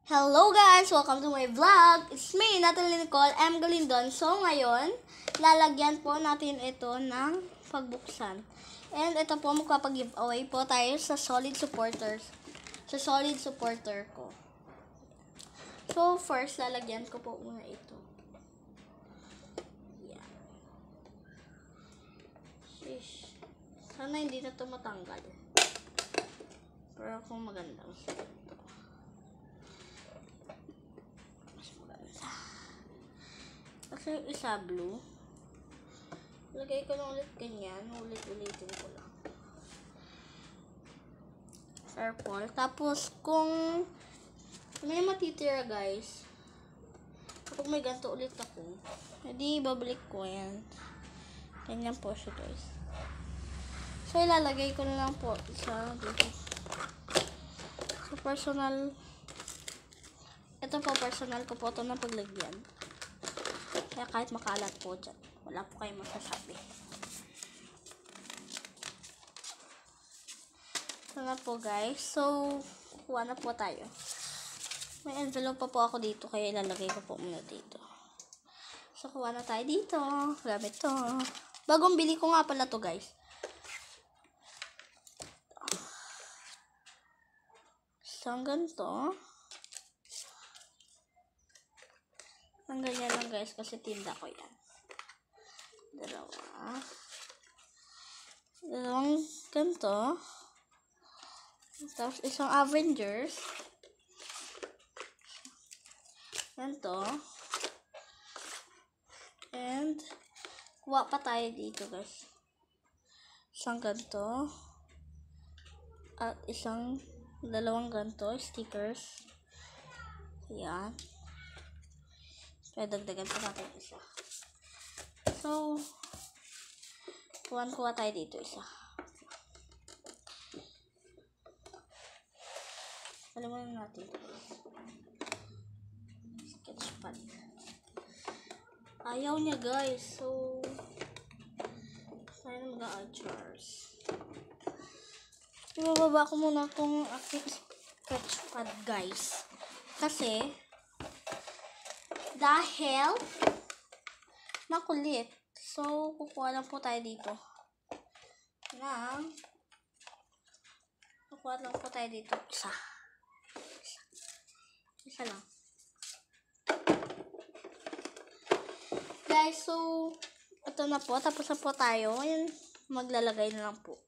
Hello guys! Welcome to my vlog! It's me, Natalie Nicole M. Galindon. So ngayon, lalagyan po natin ito ng pagbuksan. And ito po, magpapag-giveaway po tayo sa solid supporters. Sa solid supporter ko. So first, lalagyan ko po muna ito. Yan. Shish. Sana hindi na ito matanggal. Pero kung magandang ito. Kasi yung isa blue. Lagay ko lang ulit ganyan. Ulit-ulitin ko lang. Purple. Tapos kung may matitira guys, kapag may ganito ulit ako, hindi babalik ko yan. Ganyan po siya guys. So ilalagay ko na lang po sa dito. So personal. Ito po personal ko po ito na paglagyan. Kaya kahit makalat po dyan, wala po kayong masasabi. Ito na po guys. So, kuha na po tayo. May envelope pa po ako dito, kaya ilalagay ko po muna dito. So, kuha na tayo dito. Gamit to. Bagong bili ko nga pala to guys. Isang ganito. Ang ganyan lang guys, kasi tinda ko yan. Dalawang ganito. Tapos isang Avengers. Ganito. And kuha pa tayo dito guys. Isang ganito. At dalawang ganito, stickers. Yan. Kaya dagdagan pa natin isa. So, kuha tayo dito isa. Alimunan natin. Sketchpad. Ayaw niya guys. So, tayo na mag-a-adjust. Ibababa ko muna itong aking sketchpad guys. Kasi, dahil makulit. So, kukuha lang po tayo dito. Kukuha lang po tayo dito. Isa lang. Guys, so, ito na po. Tapos na po tayo. Ngayon, maglalagay na lang po.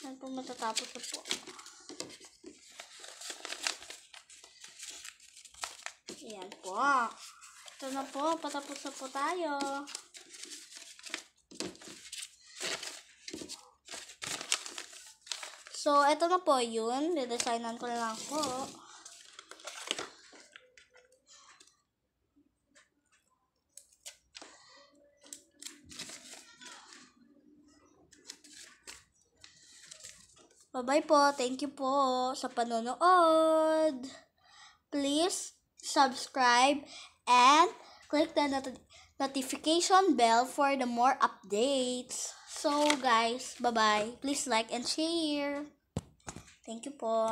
Yan po, matatapos na po. Ayan po. Ito na po. Patapos na po tayo. So, ito na po yun. Didesignan ko na lang po. Bye-bye po. Thank you po sa panonood. Please subscribe and click the notification bell for the more updates. So guys, bye-bye. Please like and share. Thank you po.